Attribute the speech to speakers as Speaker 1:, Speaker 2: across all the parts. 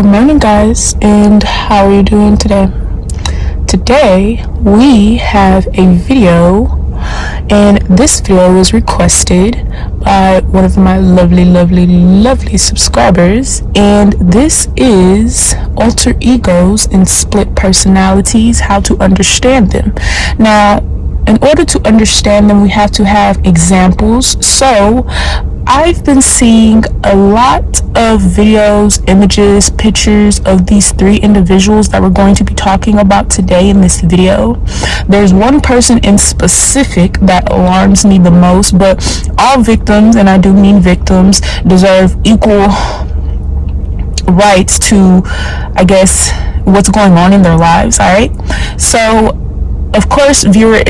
Speaker 1: Good morning, guys, and how are you doing today? Today we have a video, and this video was requested by one of my lovely subscribers, and this is alter egos and split personalities, how to understand them. Now, in order to understand them, we have to have examples. So I've been seeing a lot of videos, images, pictures of these three individuals that we're going to be talking about today in this video. There's one person in specific that alarms me the most, but all victims, and I do mean victims, deserve equal rights to, I guess, what's going on in their lives. All right, so of course, viewer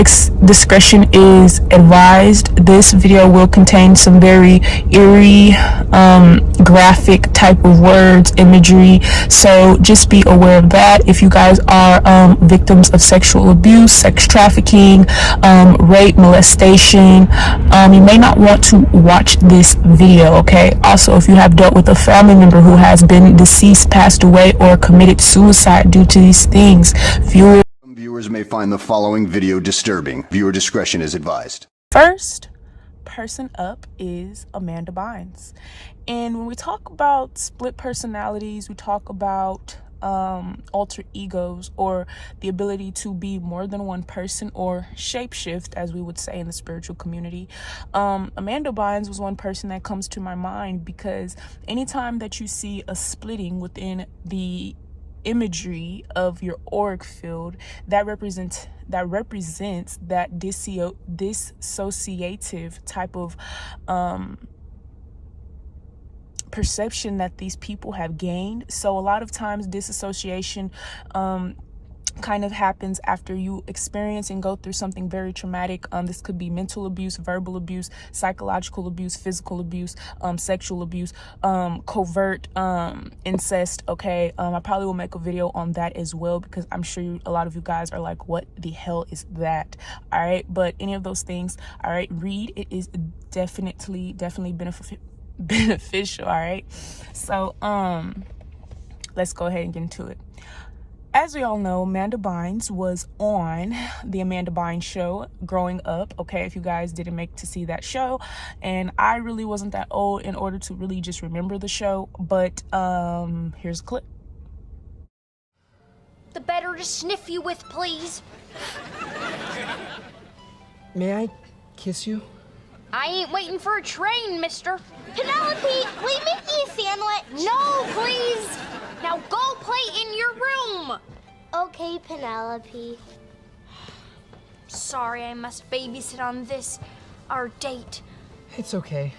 Speaker 1: discretion is advised. This video will contain some very eerie, graphic type of words, imagery, so just be aware of that. If you guys are victims of sexual abuse, sex trafficking, rape, molestation, you may not want to watch this video, okay? Also, if you have dealt with a family member who has been deceased, passed away, or committed suicide due to these things,
Speaker 2: Viewers may find the following video disturbing. Viewer discretion is advised.
Speaker 1: First person up is Amanda BYNES. And when we talk about split personalities, we talk about alter egos, or the ability to be more than one person, or shapeshift, as we would say in the spiritual community. Amanda BYNES was one person that comes to my mind, because anytime that you see a splitting within the imagery of your auric field, that represents that dissociative type of perception that these people have gained. So a lot of times disassociation kind of happens after you experience and go through something very traumatic. This could be mental abuse, verbal abuse, psychological abuse, physical abuse, sexual abuse, covert incest. Okay, I probably will make a video on that as well, because I'm sure a lot of you guys are like, what the hell is that? All right, but any of those things, all right, read. It is definitely beneficial. All right, so let's go ahead and get into it. As we all know, Amanda BYNES was on the Amanda BYNES show growing up, okay, if you guys didn't make to see that show. And I really wasn't that old in order to really just remember the show, but here's a clip.
Speaker 3: The better to sniff you with, please.
Speaker 4: May I kiss you?
Speaker 3: I ain't waiting for a train, mister.
Speaker 5: Penelope, will you make me a sandwich?
Speaker 3: No, please. Now go play in your room.
Speaker 5: Okay, Penelope.
Speaker 3: Sorry, I must babysit on this, our date.
Speaker 4: It's okay.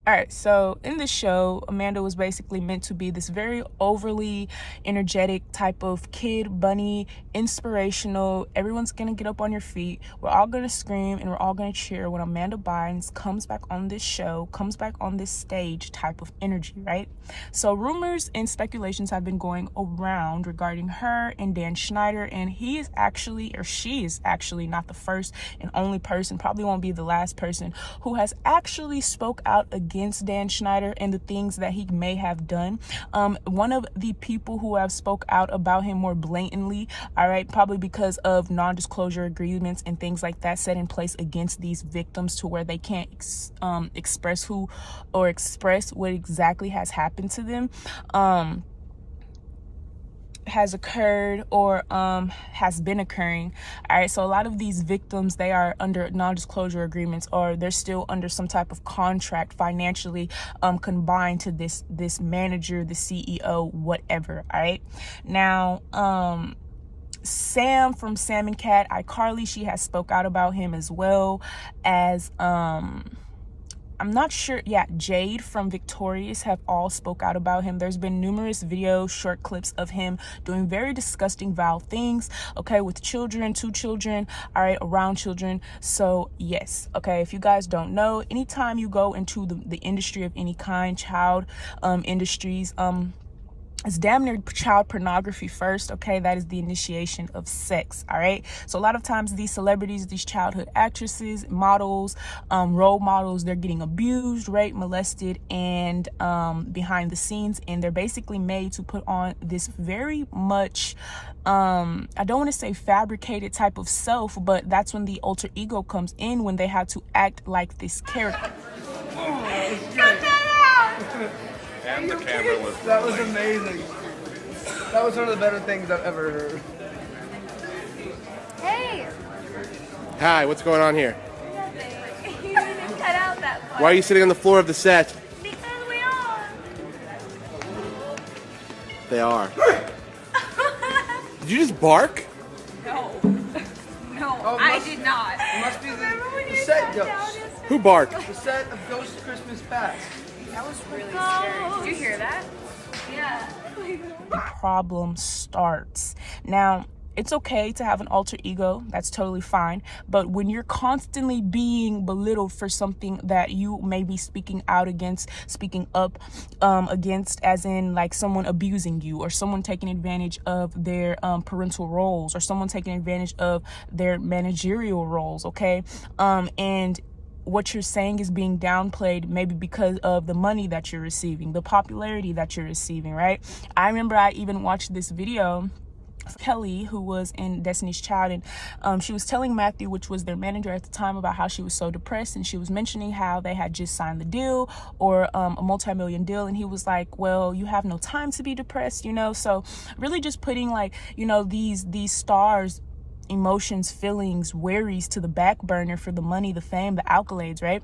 Speaker 1: All right, so in the show, Amanda was basically meant to be this very overly energetic type of kid, bunny, inspirational. Everyone's gonna get up on your feet. We're all gonna scream and we're all gonna cheer when Amanda BYNES comes back on this show, comes back on this stage type of energy, right? So rumors and speculations have been going around regarding her and Dan Schneider, and he is actually, or she is actually, not the first and only person, probably won't be the last person, who has actually spoke out against Dan Schneider and the things that he may have done. One of the people who have spoke out about him more blatantly, all right, probably because of non-disclosure agreements and things like that set in place against these victims, to where they can't express who or express what exactly has happened to them, has occurred or has been occurring. All right, so a lot of these victims, they are under non-disclosure agreements, or they're still under some type of contract financially combined to this manager, the CEO, whatever. All right, now Sam from Sam and Cat, iCarly, she has spoke out about him, as well as I'm not sure. Yeah, Jade from Victorious have all spoke out about him. There's been numerous videos, short clips of him doing very disgusting, vile things, okay, with children, to children, all right, around children. So yes, okay, if you guys don't know, anytime you go into the industry of any kind, child industries, It's damn near child pornography first, okay? That is the initiation of sex, all right? So a lot of times these celebrities, these childhood actresses, models, role models, they're getting abused, raped, molested, and behind the scenes, and they're basically made to put on this very much, I don't want to say fabricated type of self, but that's when the alter ego comes in, when they have to act like this character.
Speaker 3: Cut that out!
Speaker 6: And the camera was.
Speaker 4: That was amazing. That was one of the better things I've ever heard.
Speaker 3: Hey!
Speaker 6: Hi, what's going on here?
Speaker 3: Nothing. You didn't cut out that part.
Speaker 6: Why are you sitting on the floor of the set?
Speaker 3: Because we are.
Speaker 6: They are. Did you just bark?
Speaker 3: No. No, I did not.
Speaker 4: It must be
Speaker 3: Remember when
Speaker 4: the
Speaker 3: you
Speaker 4: set
Speaker 3: sat down
Speaker 4: ghost.
Speaker 3: and
Speaker 6: Who barked?
Speaker 4: The set of Ghost Christmas Past.
Speaker 3: that was really scary. Did you hear that? Yeah.
Speaker 1: The problem starts. Now, it's okay to have an alter ego. That's totally fine. But when you're constantly being belittled for something that you may be speaking out against, speaking up against, as in like someone abusing you, or someone taking advantage of their parental roles, or someone taking advantage of their managerial roles, okay? And what you're saying is being downplayed, maybe because of the money that you're receiving, the popularity that you're receiving, right? I remember I even watched this video of Kelly, who was in Destiny's Child, and she was telling Matthew, which was their manager at the time, about how she was so depressed, and she was mentioning how they had just signed the deal, or a multi-million deal, and he was like, well, you have no time to be depressed, you know? So really just putting, like, you know, these stars' emotions, feelings, worries to the back burner for the money, the fame, the accolades, right?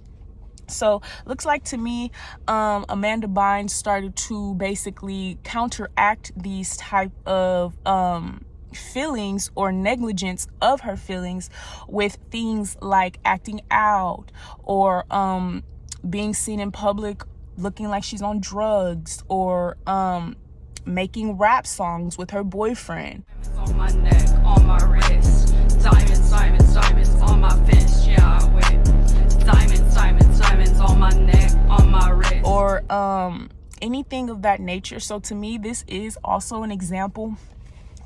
Speaker 1: So looks like to me, Amanda Bynes started to basically counteract these type of feelings or negligence of her feelings with things like acting out, or being seen in public looking like she's on drugs, or making rap songs with her boyfriend.
Speaker 7: On my neck, on my wrist, diamonds on my fist, yeah, I win. Diamonds on my neck, on my wrist.
Speaker 1: Or anything of that nature. So to me, this is also an example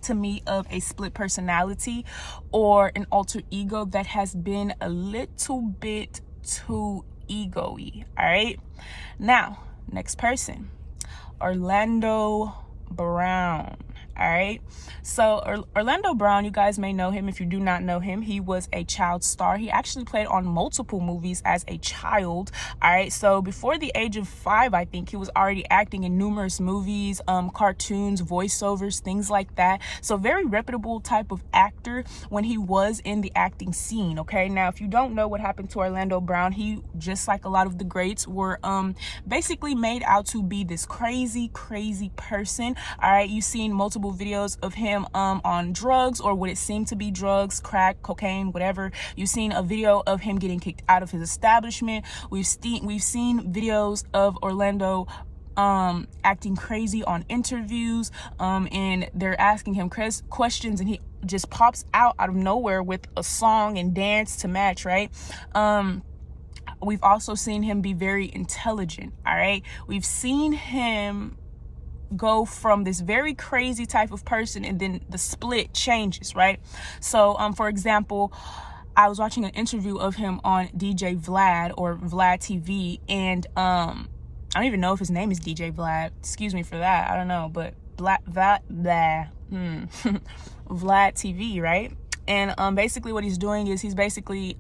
Speaker 1: to me of a split personality, or an alter ego that has been a little bit too ego-y. All right, now next person, Orlando Brown. All right, so Orlando Brown, you guys may know him. If you do not know him, he was a child star. He actually played on multiple movies as a child. All right, so before the age of 5, I think he was already acting in numerous movies, cartoons, voiceovers, things like that. So very reputable type of actor when he was in the acting scene. Okay, now if you don't know what happened to Orlando Brown, he, just like a lot of the greats, were basically made out to be this crazy person. All right, you've seen multiple videos of him on drugs, or what it seemed to be drugs, crack, cocaine, whatever. You've seen a video of him getting kicked out of his establishment. We've seen videos of Orlando acting crazy on interviews, and they're asking him questions, and he just pops out of nowhere with a song and dance to match, right? We've also seen him be very intelligent. All right, we've seen him go from this very crazy type of person, and then the split changes, right? So for example, I was watching an interview of him on DJ Vlad, or Vlad TV, and I don't even know if his name is DJ Vlad, excuse me for that, I don't know, but Vlad TV, right? And basically what he's doing is he's basically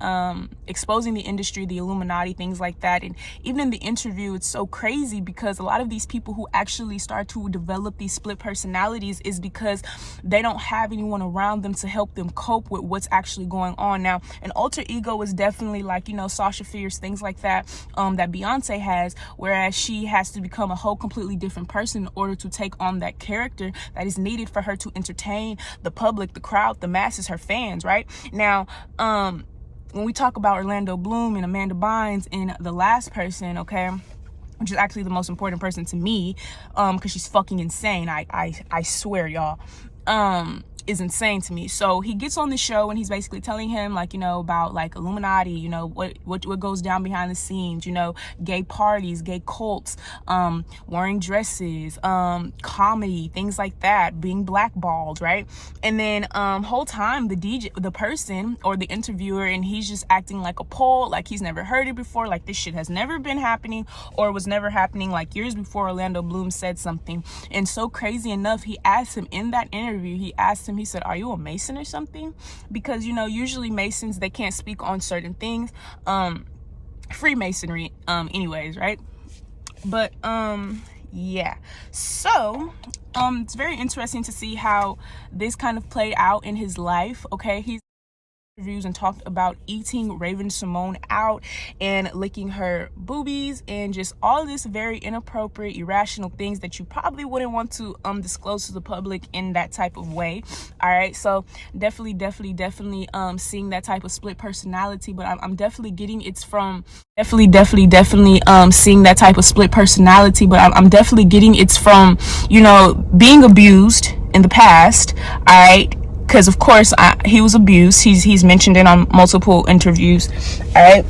Speaker 1: exposing the industry, the Illuminati, things like that. And even in the interview, it's so crazy because a lot of these people who actually start to develop these split personalities is because they don't have anyone around them to help them cope with what's actually going on. Now, an alter ego is definitely like, you know, Sasha Fierce, things like that, that Beyonce has, whereas she has to become a whole completely different person in order to take on that character that is needed for her to entertain the public, the crowd, the masses, her fans, right? Now, when we talk about Orlando Bloom and Amanda Bynes and the last person, okay, which is actually the most important person to me, because she's fucking insane. I swear, y'all. is insane to me. So he gets on the show and he's basically telling him, like, you know, about like Illuminati, you know, what goes down behind the scenes, you know, gay parties, gay cults, wearing dresses, comedy, things like that, being blackballed, right? And then whole time the person or the interviewer, and he's just acting like a pole, like he's never heard it before, like this shit has never been happening or was never happening, like years before Orlando Bloom said something. And so crazy enough, he asked him in that interview, he said, are you a Mason or something? Because, you know, usually Masons, they can't speak on certain things, Freemasonry, anyways, right? But yeah, so it's very interesting to see how this kind of played out in his life. Okay, he's interviews and talked about eating Raven Simone out and licking her boobies and just all this very inappropriate, irrational things that you probably wouldn't want to disclose to the public in that type of way. All right, so definitely seeing that type of split personality, but I'm definitely getting it's from seeing that type of split personality, but I'm definitely getting it's from, you know, being abused in the past. All right, because of course he was abused. He's mentioned it on multiple interviews. All right,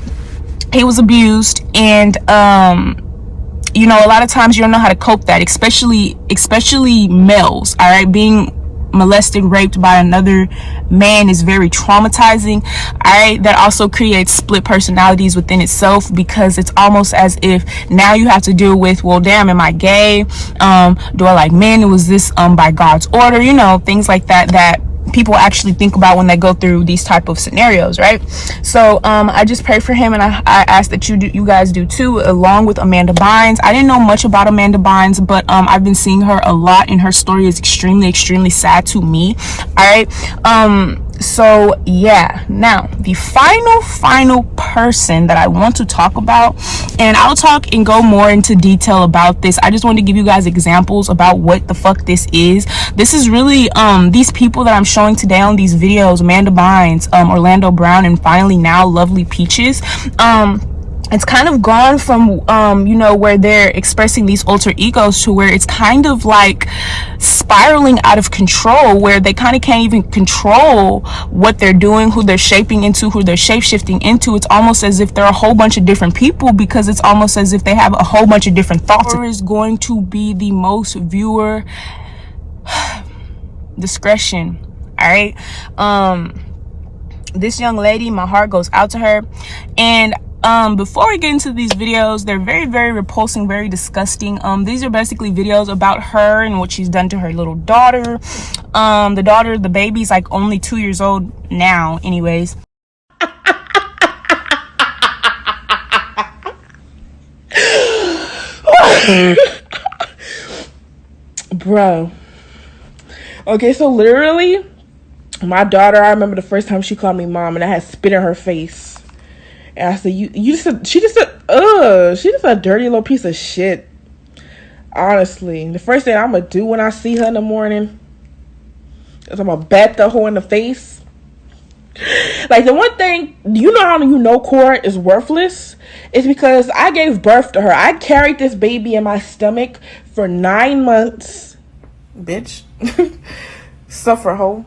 Speaker 1: he was abused, and you know, a lot of times you don't know how to cope that, especially males. All right, being molested, raped by another man is very traumatizing. All right, that also creates split personalities within itself, because it's almost as if now you have to deal with, well, damn, am I gay? Do I like men? Was this by God's order? You know, things like that people actually think about when they go through these type of scenarios, right? So I just pray for him, and I ask that you guys do too, along with Amanda Bynes. I didn't know much about Amanda Bynes, but I've been seeing her a lot, and her story is extremely sad to me. All right, so yeah, now the final person that I want to talk about, and I'll talk and go more into detail about this. I just wanted to give you guys examples about what the fuck this is. This is really these people that I'm showing today on these videos: Amanda Bynes, Orlando Brown, and finally now Lovely Peaches. It's kind of gone from you know, where they're expressing these alter egos to where it's kind of like spiraling out of control, where they kind of can't even control what they're doing, who they're shaping into, who they're shape-shifting into. It's almost as if they're a whole bunch of different people, because it's almost as if they have a whole bunch of different thoughts. Is going to be the most viewer discretion. All right, this young lady, my heart goes out to her. And before we get into these videos, they're very repulsing, very disgusting. These are basically videos about her and what she's done to her little daughter. The baby's like only 2 years old now, anyways.
Speaker 6: Bro, okay, so literally my daughter, I remember the first time she called me mom, and I had spit in her face. And I said, she just a dirty little piece of shit. Honestly, the first thing I'm gonna do when I see her in the morning is I'm gonna bat the hoe in the face. Like, the one thing, you know how you know Cora is worthless? It's because I gave birth to her. I carried this baby in my stomach for 9 months. Bitch. Suffer, hoe.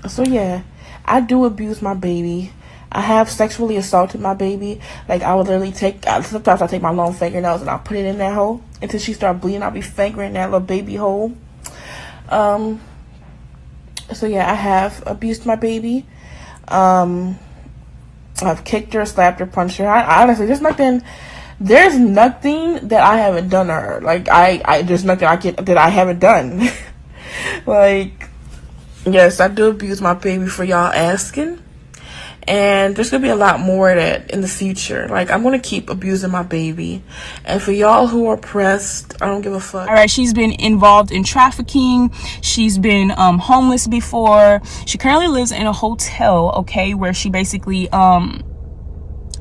Speaker 6: So yeah, I do abuse my baby. I have sexually assaulted my baby. Like, I would literally sometimes I take my long fingernails and I'll put it in that hole until she starts bleeding. I'll be fingering that little baby hole. So yeah, I have abused my baby. I've kicked her, slapped her, punched her. Honestly, there's nothing that I haven't done to her. Like, there's nothing that I haven't done. Like, yes, I do abuse my baby, for y'all asking. And there's going to be a lot more of that in the future. Like, I'm going to keep abusing my baby. And for y'all who are pressed, I don't give a fuck.
Speaker 1: All right, she's been involved in trafficking. She's been homeless before. She currently lives in a hotel, okay, where she basically,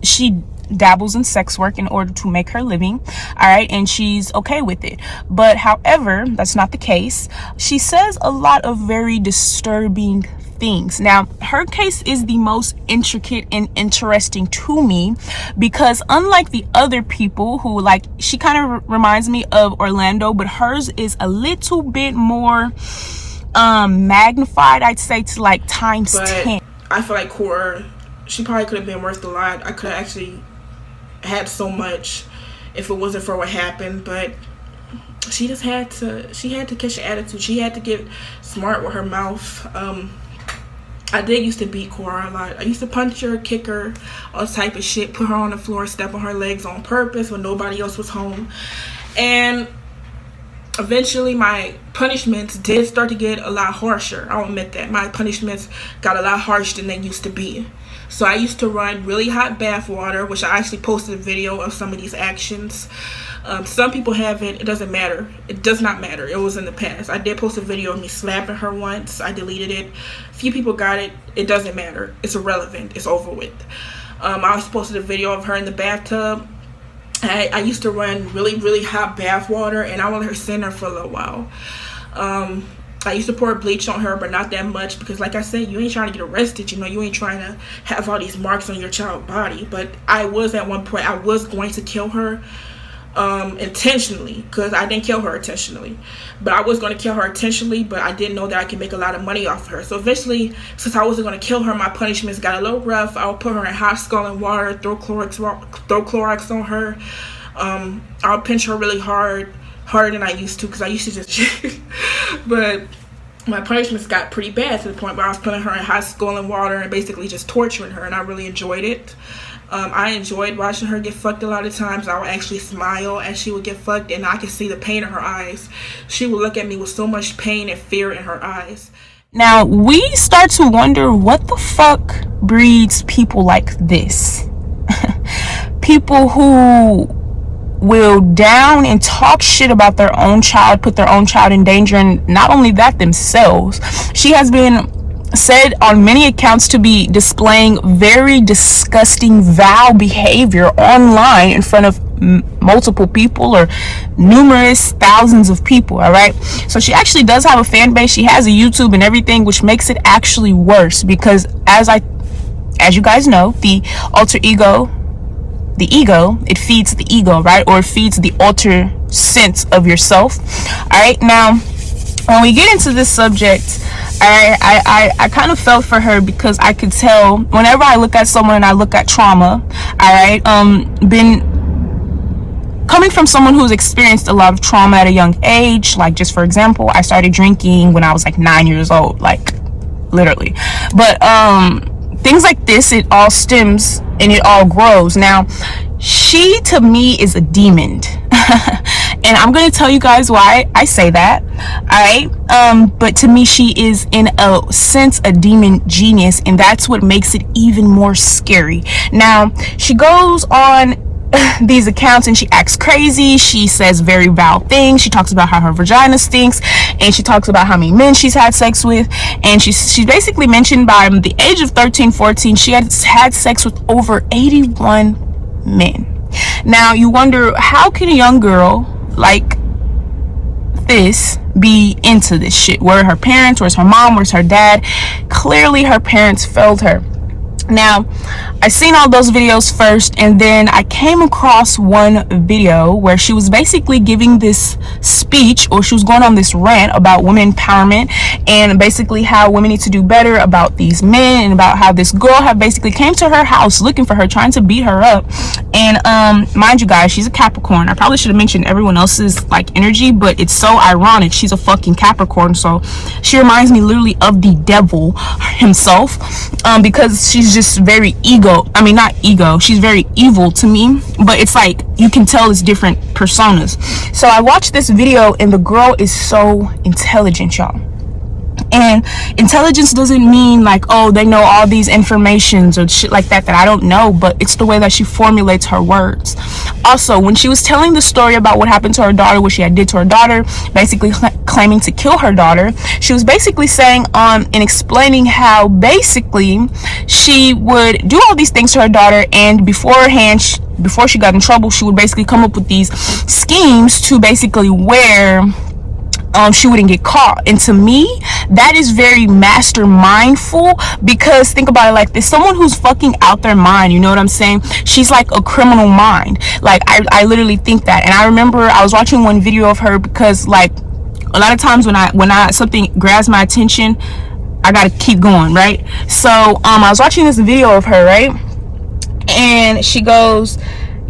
Speaker 1: she dabbles in sex work in order to make her living. All right, and she's okay with it. But however, that's not the case. She says a lot of very disturbing things. Now, her case is the most intricate and interesting to me, because unlike the other people who, like, she kind of reminds me of Orlando, but hers is a little bit more magnified, I'd say, to like times 10.
Speaker 6: I feel like Cora, she probably could have been worth a lot. I could have actually had so much if it wasn't for what happened, but she had to catch an attitude. She had to get smart with her mouth. I did used to beat Cora a lot. I used to punch her, kick her, all type of shit, put her on the floor, step on her legs on purpose when nobody else was home. And eventually my punishments did start to get a lot harsher. I'll admit that. My punishments got a lot harsher than they used to be. So I used to run really hot bath water, which I actually posted a video of some of these actions. Some people have it. It doesn't matter. It does not matter. It was in the past. I did post a video of me slapping her once. I deleted it. A few people got it. It doesn't matter. It's irrelevant. It's over with. I also posted a video of her in the bathtub. I used to run really, really hot bath water, and I would let her sit there for a little while. I used to pour bleach on her, but not that much, because like I said, you ain't trying to get arrested, you know, you ain't trying to have all these marks on your child's body. But I was, at one point, I was going to kill her intentionally, because I didn't kill her intentionally, but I was going to kill her intentionally, but I didn't know that I could make a lot of money off of her. So eventually, since I wasn't going to kill her, my punishments got a little rough. I would put her in hot scalding water, throw Clorox on her. I'll pinch her really harder than I used to, because I used to just but my punishments got pretty bad, to the point where I was putting her in hot scalding water and basically just torturing her, and I really enjoyed it. I enjoyed watching her get fucked a lot of times. I would actually smile as she would get fucked, and I could see the pain in her eyes. She would look at me with so much pain and fear in her eyes.
Speaker 1: Now, we start to wonder, what the fuck breeds people like this? People who will down and talk shit about their own child, put their own child in danger, and not only that, themselves. She has been said on many accounts to be displaying very disgusting, vile behavior online in front of multiple people, or numerous thousands of people. All right, so she actually does have a fan base. She has a YouTube and everything, which makes it actually worse, because as you guys know, the ego, it feeds the ego, right? Or it feeds the alter sense of yourself. All right, now when we get into this subject, I kind of felt for her, because I could tell whenever I look at someone and I look at trauma, all right, coming from someone who's experienced a lot of trauma at a young age. Like, just for example, I started drinking when I was like 9 years old, like literally. But things like this, it all stems and it all grows. Now, she to me is a demon. And I'm going to tell you guys why I say that. All right. But to me, she is in a sense a demon genius, and that's what makes it even more scary. Now, she goes on these accounts and she acts crazy. She says very vile things. She talks about how her vagina stinks, and she talks about how many men she's had sex with. And she basically mentioned by the age of 13, 14, she had sex with over 81 men. Now, you wonder, how can a young girl like this be into this shit? Where are her parents? Where's her mom? Where's her dad? Clearly her parents failed her. Now, I seen all those videos first, and then I came across one video where she was basically giving this speech, or she was going on this rant about women empowerment, and basically how women need to do better about these men, and about how this girl had basically came to her house looking for her, trying to beat her up. And mind you guys, she's a Capricorn. I probably should have mentioned everyone else's like energy, but it's so ironic. She's a fucking Capricorn, so she reminds me literally of the devil himself, because she's just very she's very evil to me, but it's like you can tell it's different personas. So I watched this video, and the girl is so intelligent, y'all. And intelligence doesn't mean like, oh, they know all these informations or shit like that I don't know, but it's the way that she formulates her words. Also, when she was telling the story about what happened to her daughter, what she had did to her daughter, basically claiming to kill her daughter, she was basically saying and explaining how basically she would do all these things to her daughter, and before she got in trouble, she would basically come up with these schemes to basically where she wouldn't get caught. And to me, that is very mastermindful, because think about it like this: someone who's fucking out their mind, you know what I'm saying? She's like a criminal mind. Like, I literally think that. And I remember I was watching one video of her, because like a lot of times when I something grabs my attention, I gotta keep going, right? So I was watching this video of her, right, and she goes,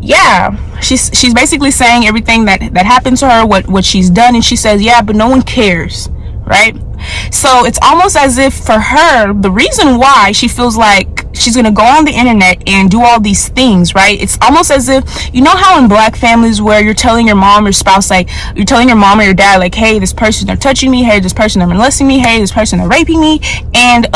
Speaker 1: yeah, she's basically saying everything that happened to her, what she's done, and she says, yeah, but no one cares, right? So it's almost as if for her, the reason why she feels like she's gonna go on the internet and do all these things, right? It's almost as if, you know how in black families where you're telling your mom or spouse, like you're telling your mom or your dad, like, hey, this person, they're touching me, hey, this person, they're molesting me, hey, this person, they're raping me, and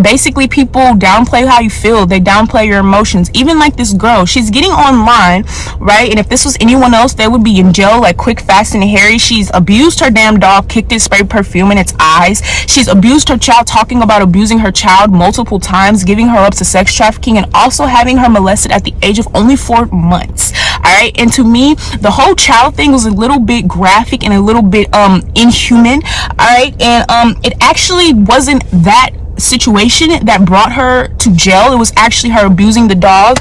Speaker 1: basically people downplay how you feel, they downplay your emotions. Even like this girl, she's getting online, right? And if this was anyone else, they would be in jail like quick, fast, and hairy. She's abused her damn dog, kicked it, sprayed perfume in its eyes. She's abused her child, talking about abusing her child multiple times, giving her up to sex trafficking, and also having her molested at the age of only 4 months. All right, and to me, the whole child thing was a little bit graphic and a little bit inhuman. All right, and it actually wasn't that situation that brought her to jail. It was actually her abusing the dog.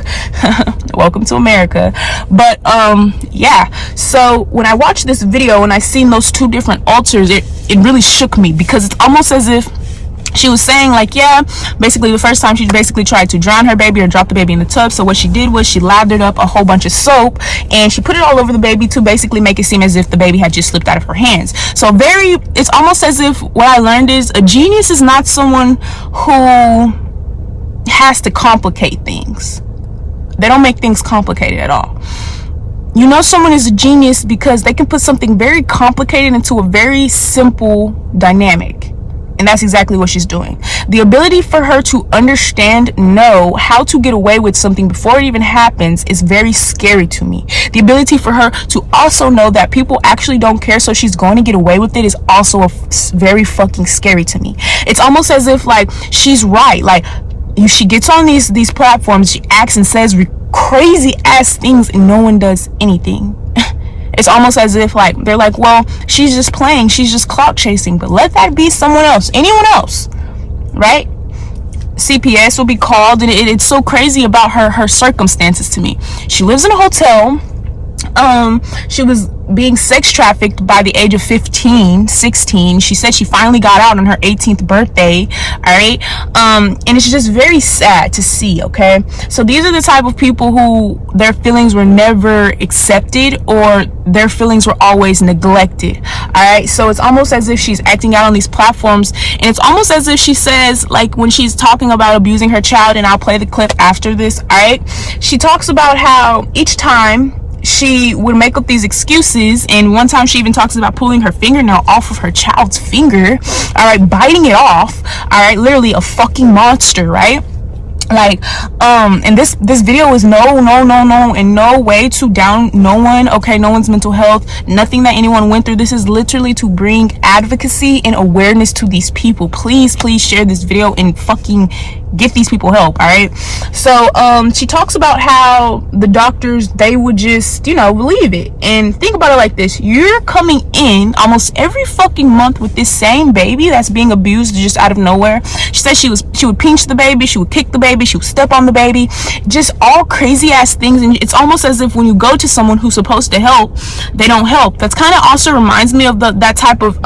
Speaker 1: Welcome to America. But yeah, so when I watched this video and I seen those two different altars, it really shook me, because it's almost as if she was saying, like, yeah, basically the first time she basically tried to drown her baby or drop the baby in the tub. So what she did was she lathered up a whole bunch of soap and she put it all over the baby to basically make it seem as if the baby had just slipped out of her hands. So it's almost as if what I learned is a genius is not someone who has to complicate things. They don't make things complicated at all. You know someone is a genius because they can put something very complicated into a very simple dynamic. And that's exactly what she's doing. The ability for her to know how to get away with something before it even happens is very scary to me. The ability for her to also know that people actually don't care, so she's going to get away with it, is also very fucking scary to me. It's almost as if, like, she's right. Like, she gets on these platforms, she acts and says crazy ass things, and no one does anything. It's almost as if, like, they're like, well, she's just playing, she's just clout chasing, but let that be someone else, anyone else, right? CPS will be called, and it's so crazy about her circumstances to me. She lives in a hotel. She was being sex trafficked by the age of 15, 16. She said she finally got out on her 18th birthday. All right. And it's just very sad to see. Okay. So these are the type of people who their feelings were never accepted, or their feelings were always neglected. All right. So it's almost as if she's acting out on these platforms, and it's almost as if she says, like, when she's talking about abusing her child, and I'll play the clip after this. All right. She talks about how each time she would make up these excuses, and one time she even talks about pulling her fingernail off of her child's finger, all right, biting it off, all right, literally a fucking monster, right? Like, and this video is no in no way to down no one, okay, no one's mental health, nothing that anyone went through. This is literally to bring advocacy and awareness to these people. Please share this video and fucking get these people help. All right. So she talks about how the doctors, they would just, believe it. And think about it like this: you're coming in almost every fucking month with this same baby that's being abused just out of nowhere. She said she would pinch the baby, she would kick the baby, she would step on the baby, just all crazy ass things. And it's almost as if when you go to someone who's supposed to help, they don't help. That's kind of also reminds me of that type of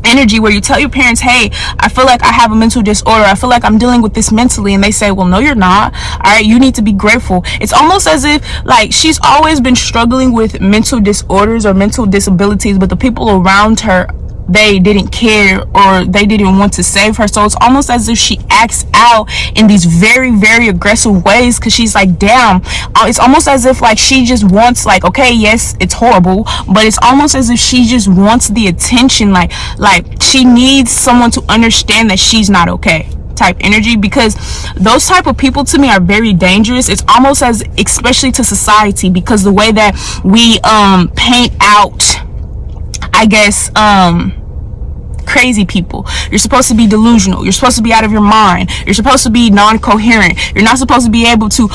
Speaker 1: energy where you tell your parents, hey, I feel like I have a mental disorder, I feel like I'm dealing with this mentally, and they say, well, no, you're not. All right, you need to be grateful. It's almost as if, like, she's always been struggling with mental disorders or mental disabilities, but the people around her, they didn't care, or they didn't want to save her. So it's almost as if she acts out in these very, very aggressive ways, because she's like, damn, it's almost as if, like, she just wants, like, okay, yes, it's horrible, but it's almost as if she just wants the attention, like she needs someone to understand that she's not okay type energy, because those type of people to me are very dangerous. It's almost as, especially to society, because the way that we paint out, I guess, crazy people. You're supposed to be delusional. You're supposed to be out of your mind. You're supposed to be non-coherent. You're not supposed to be able to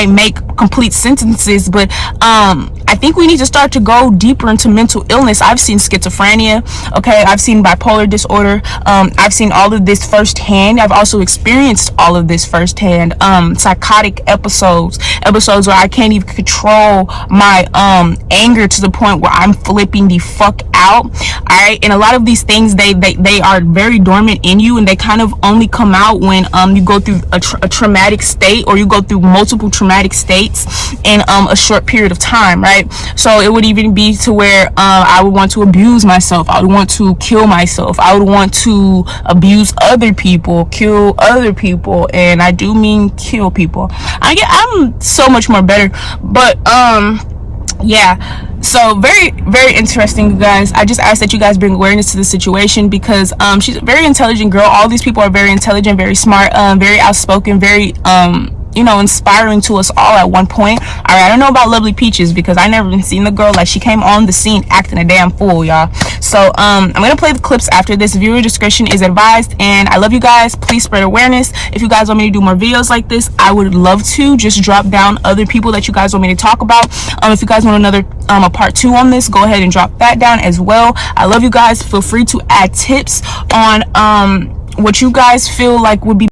Speaker 1: make complete sentences. But I I think we need to start to go deeper into mental illness. I've seen schizophrenia, okay, I've seen bipolar disorder, I've seen all of this firsthand. I've also experienced all of this firsthand. Psychotic episodes where I can't even control my anger to the point where I'm flipping the fuck out. Alright, and a lot of these things, they are very dormant in you, and they kind of only come out when you go through a traumatic state, or you go through multiple traumatic states in a short period of time, right? So it would even be to where I would want to abuse myself, I would want to kill myself, I would want to abuse other people, kill other people, and I do mean kill people. I'm so much more better, but yeah, so very, very interesting, you guys. I just ask that you guys bring awareness to the situation, because she's a very intelligent girl. All these people are very intelligent, very smart, very outspoken, very inspiring to us all at one point. All right, I don't know about Lovely Peaches, because I never even seen the girl. Like, she came on the scene acting a damn fool, y'all. So I'm gonna play the clips after this. Viewer discretion is advised, and I love you guys. Please spread awareness. If you guys want me to do more videos like this, I would love to. Just drop down other people that you guys want me to talk about. If you guys want another a part 2 on this, go ahead and drop that down as well. I love you guys. Feel free to add tips on what you guys feel like would be